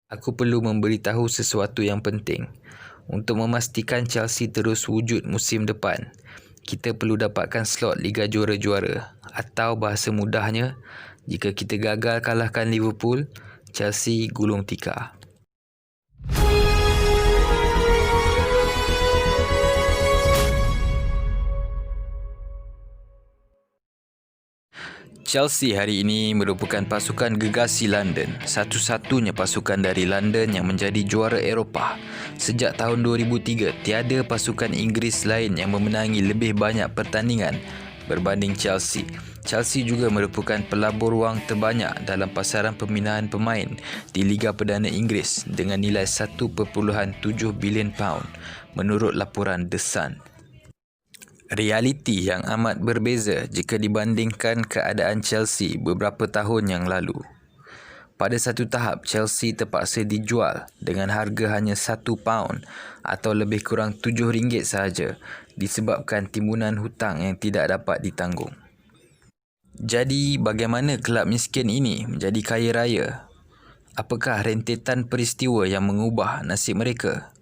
Aku perlu memberitahu sesuatu yang penting. Untuk memastikan Chelsea terus wujud musim depan, kita perlu dapatkan slot Liga Juara-Juara. Atau bahasa mudahnya, jika kita gagal kalahkan Liverpool, Chelsea gulung tikar. Chelsea hari ini merupakan pasukan gegasi London, satu-satunya pasukan dari London yang menjadi juara Eropah. Sejak tahun 2003, tiada pasukan Inggeris lain yang memenangi lebih banyak pertandingan berbanding Chelsea. Chelsea juga merupakan pelabur wang terbanyak dalam pasaran pembinaan pemain di Liga Perdana Inggeris dengan nilai 1.7 bilion pound menurut laporan The Sun. Realiti yang amat berbeza jika dibandingkan keadaan Chelsea beberapa tahun yang lalu. Pada satu tahap, Chelsea terpaksa dijual dengan harga hanya £1 atau lebih kurang RM7 sahaja disebabkan timbunan hutang yang tidak dapat ditanggung. Jadi, bagaimana kelab miskin ini menjadi kaya raya? Apakah rentetan peristiwa yang mengubah nasib mereka?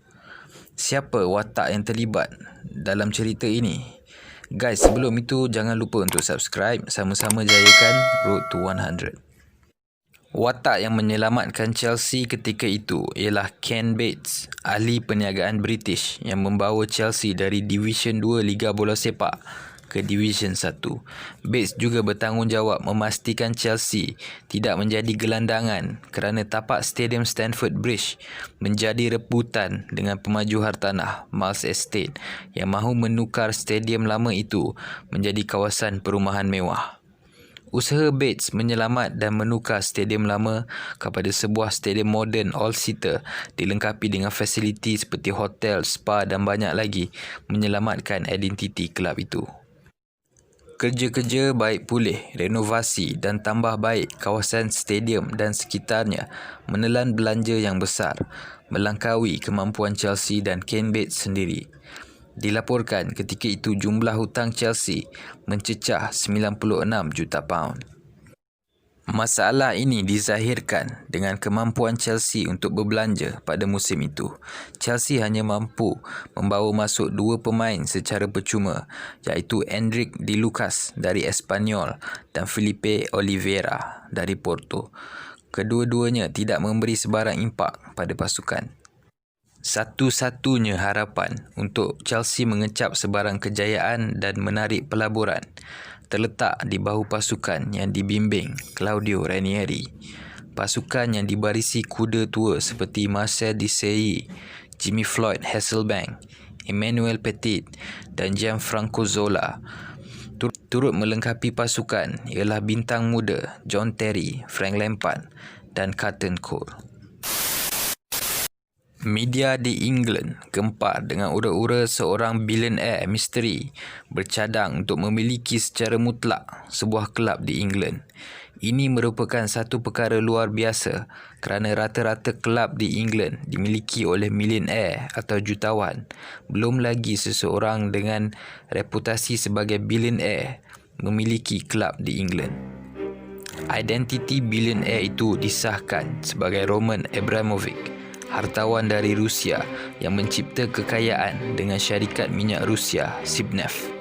Siapa watak yang terlibat dalam cerita ini? Guys, sebelum itu jangan lupa untuk subscribe, sama-sama jayakan Road to 100. Watak yang menyelamatkan Chelsea ketika itu ialah Ken Bates, ahli perniagaan British yang membawa Chelsea dari Division 2 Liga Bola Sepak ke Division 1. Bates juga bertanggungjawab memastikan Chelsea tidak menjadi gelandangan kerana tapak Stadium Stamford Bridge menjadi rebutan dengan pemaju hartanah Miles Estate yang mahu menukar stadium lama itu menjadi kawasan perumahan mewah. Usaha Bates menyelamat dan menukar stadium lama kepada sebuah stadium moden all-seater dilengkapi dengan fasiliti seperti hotel, spa dan banyak lagi menyelamatkan identiti kelab itu. Kerja-kerja baik pulih, renovasi dan tambah baik kawasan stadium dan sekitarnya menelan belanja yang besar, melangkaui kemampuan Chelsea dan Ken Bates sendiri. Dilaporkan ketika itu jumlah hutang Chelsea mencecah £96 juta. Masalah ini dizahirkan dengan kemampuan Chelsea untuk berbelanja pada musim itu. Chelsea hanya mampu membawa masuk dua pemain secara percuma, iaitu Enric Di Lucas dari Espanyol dan Filipe Oliveira dari Porto. Kedua-duanya tidak memberi sebarang impak pada pasukan. Satu-satunya harapan untuk Chelsea mengecap sebarang kejayaan dan menarik pelaburan terletak di bahu pasukan yang dibimbing Claudio Ranieri. Pasukan yang dibarisi kuda tua seperti Marcel Desailly, Jimmy Floyd Hasselbank, Emmanuel Petit dan Gianfranco Zola. Turut melengkapi pasukan ialah bintang muda John Terry, Frank Lampard dan Carlton Cole. Media di England gempar dengan ura-ura seorang billionaire misteri bercadang untuk memiliki secara mutlak sebuah kelab di England. Ini merupakan satu perkara luar biasa kerana rata-rata kelab di England dimiliki oleh milionaire atau jutawan. Belum lagi seseorang dengan reputasi sebagai billionaire memiliki kelab di England. Identiti billionaire itu disahkan sebagai Roman Abramovich, hartawan dari Rusia yang mencipta kekayaan dengan syarikat minyak Rusia Sibneft.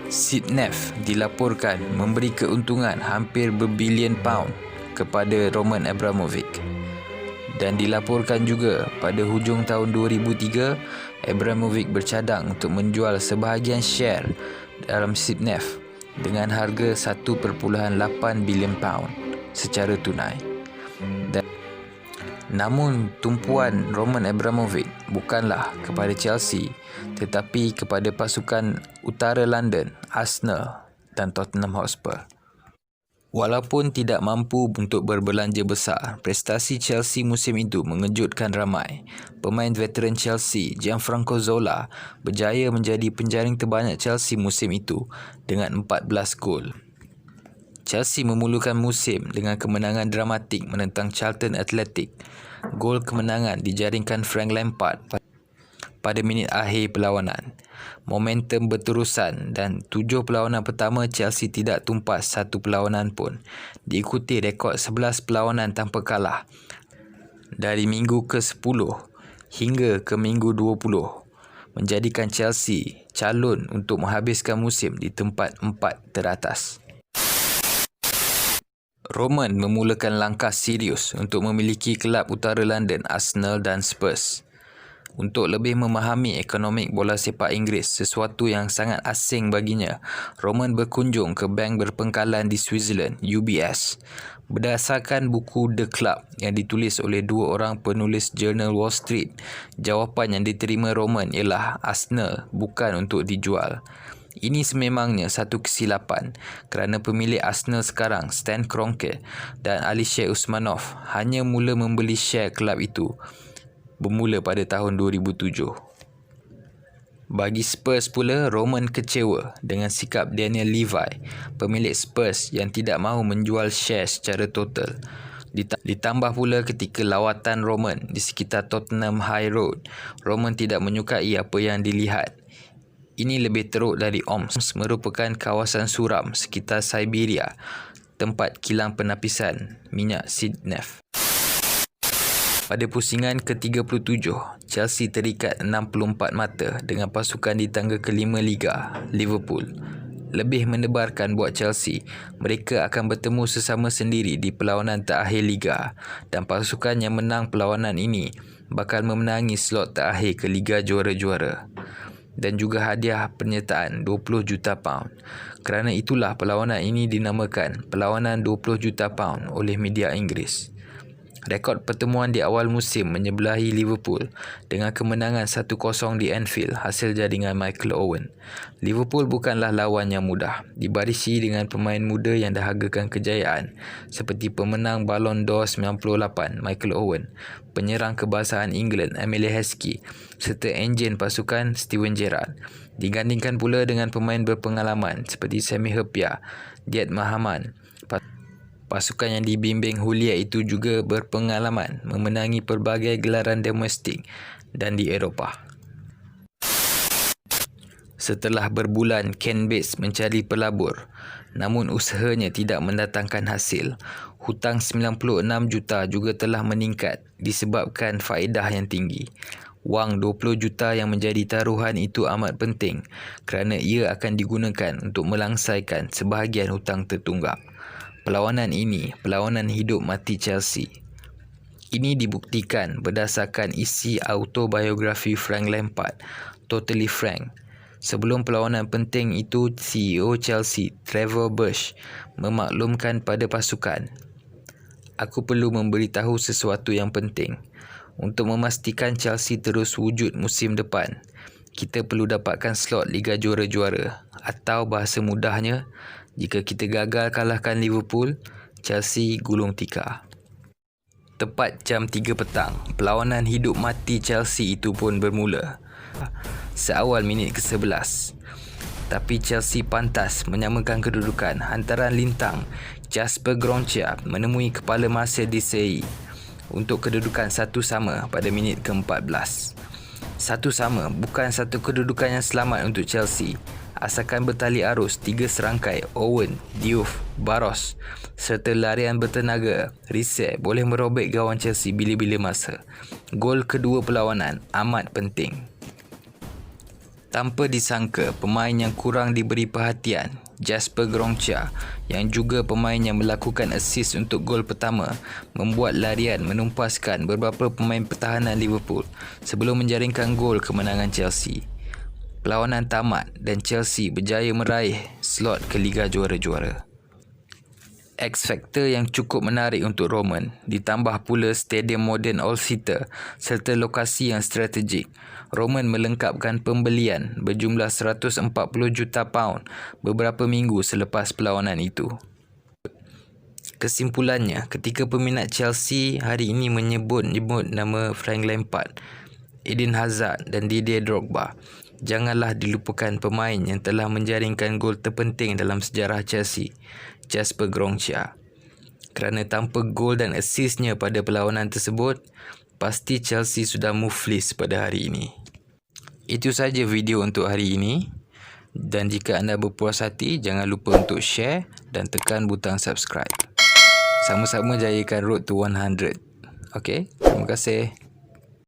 Sibneft dilaporkan memberi keuntungan hampir berbilion pound kepada Roman Abramovich. Dan dilaporkan juga pada hujung tahun 2003, Abramovich bercadang untuk menjual sebahagian share dalam Sibneft dengan harga 1.8 bilion pound secara tunai. Namun tumpuan Roman Abramovich bukanlah kepada Chelsea tetapi kepada pasukan utara London, Arsenal dan Tottenham Hotspur. Walaupun tidak mampu untuk berbelanja besar, prestasi Chelsea musim itu mengejutkan ramai. Pemain veteran Chelsea, Gianfranco Zola, berjaya menjadi penjaring terbanyak Chelsea musim itu dengan 14 gol. Chelsea memulakan musim dengan kemenangan dramatik menentang Charlton Athletic. Gol kemenangan dijaringkan Frank Lampard pada minit akhir perlawanan. Momentum berterusan dan 7 perlawanan pertama Chelsea tidak tumpas satu perlawanan pun. Diikuti rekod 11 perlawanan tanpa kalah. dari minggu ke-10 hingga ke minggu 20 menjadikan Chelsea calon untuk menghabiskan musim di tempat 4 teratas. Roman memulakan langkah serius untuk memiliki kelab utara London, Arsenal dan Spurs. Untuk lebih memahami ekonomi bola sepak Inggeris, sesuatu yang sangat asing baginya, Roman berkunjung ke bank berpangkalan di Switzerland, UBS. Berdasarkan buku The Club yang ditulis oleh 2 orang penulis jurnal Wall Street, jawapan yang diterima Roman ialah Arsenal bukan untuk dijual. Ini sememangnya satu kesilapan kerana pemilik Arsenal sekarang, Stan Kroenke dan Alisher Usmanov hanya mula membeli share kelab itu bermula pada tahun 2007. Bagi Spurs pula, Roman kecewa dengan sikap Daniel Levy, pemilik Spurs yang tidak mahu menjual share secara total. Ditambah pula ketika lawatan Roman di sekitar Tottenham High Road, Roman tidak menyukai apa yang dilihat. Ini lebih teruk dari Omsk, merupakan kawasan suram sekitar Siberia, tempat kilang penapisan minyak Sidnef. Pada pusingan ke-37, Chelsea terikat 64 mata dengan pasukan di tangga kelima Liga, Liverpool. Lebih menebarkan buat Chelsea, mereka akan bertemu sesama sendiri di perlawanan terakhir Liga dan pasukan yang menang perlawanan ini bakal memenangi slot terakhir ke Liga Juara-Juara dan juga hadiah penyertaan 20 juta pound. Kerana itulah perlawanan ini dinamakan perlawanan 20 juta pound oleh media Inggeris. Rekod pertemuan di awal musim menyebelahi Liverpool dengan kemenangan 1-0 di Anfield hasil jaringan Michael Owen. Liverpool bukanlah lawan yang mudah, dibarisi dengan pemain muda yang dahagakan kejayaan seperti pemenang Ballon d'Or 98 Michael Owen, penyerang kebangsaan England Emile Heskey serta enjin pasukan Steven Gerrard. Digandingkan pula dengan pemain berpengalaman seperti Sami Hyypiä, Dietmar Hamann. Pasukan yang dibimbing Houllier itu juga berpengalaman memenangi pelbagai gelaran domestik dan di Eropah. Setelah berbulan Ken Bates mencari pelabur, namun usahanya tidak mendatangkan hasil. Hutang 96 juta juga telah meningkat disebabkan faedah yang tinggi. Wang 20 juta yang menjadi taruhan itu amat penting kerana ia akan digunakan untuk melangsaikan sebahagian hutang tertunggak. Perlawanan ini, perlawanan hidup mati Chelsea. Ini dibuktikan berdasarkan isi autobiografi Frank Lampard, Totally Frank. Sebelum perlawanan penting itu, CEO Chelsea, Trevor Bush, memaklumkan pada pasukan, "Aku perlu memberitahu sesuatu yang penting. Untuk memastikan Chelsea terus wujud musim depan, kita perlu dapatkan slot Liga Juara-Juara, atau bahasa mudahnya, jika kita gagal kalahkan Liverpool, Chelsea gulung tikar." Tepat jam 3 petang, perlawanan hidup mati Chelsea itu pun bermula. Seawal minit ke-11. Tapi Chelsea pantas menyamakan kedudukan hantaran lintang Jasper Groncha menemui kepala Marcel Desailly untuk kedudukan 1-1 pada minit ke-14. 1-1 bukan satu kedudukan yang selamat untuk Chelsea. Asalkan bertali arus 3 serangkai Owen, Diouf, Barros serta larian bertenaga Rice boleh merobek gawang Chelsea bila-bila masa. Gol kedua perlawanan amat penting. Tanpa disangka, pemain yang kurang diberi perhatian, Jasper Groncha, yang juga pemain yang melakukan assist untuk gol pertama, membuat larian menumpaskan beberapa pemain pertahanan Liverpool sebelum menjaringkan gol kemenangan Chelsea. Perlawanan tamat dan Chelsea berjaya meraih slot ke Liga Juara-Juara. X-Factor yang cukup menarik untuk Roman, ditambah pula stadium moden all-seater serta lokasi yang strategik. Roman melengkapkan pembelian berjumlah 140 juta pound beberapa minggu selepas perlawanan itu. Kesimpulannya, ketika peminat Chelsea hari ini menyebut nama Frank Lampard, Eden Hazard dan Didier Drogba, janganlah dilupakan pemain yang telah menjaringkan gol terpenting dalam sejarah Chelsea, Jasper Groncha. Kerana tanpa gol dan assistnya pada perlawanan tersebut, pasti Chelsea sudah muflis pada hari ini. Itu saja video untuk hari ini. Dan jika anda berpuas hati, jangan lupa untuk share dan tekan butang subscribe. Sama-sama jayakan road to 100. Okay? Terima kasih.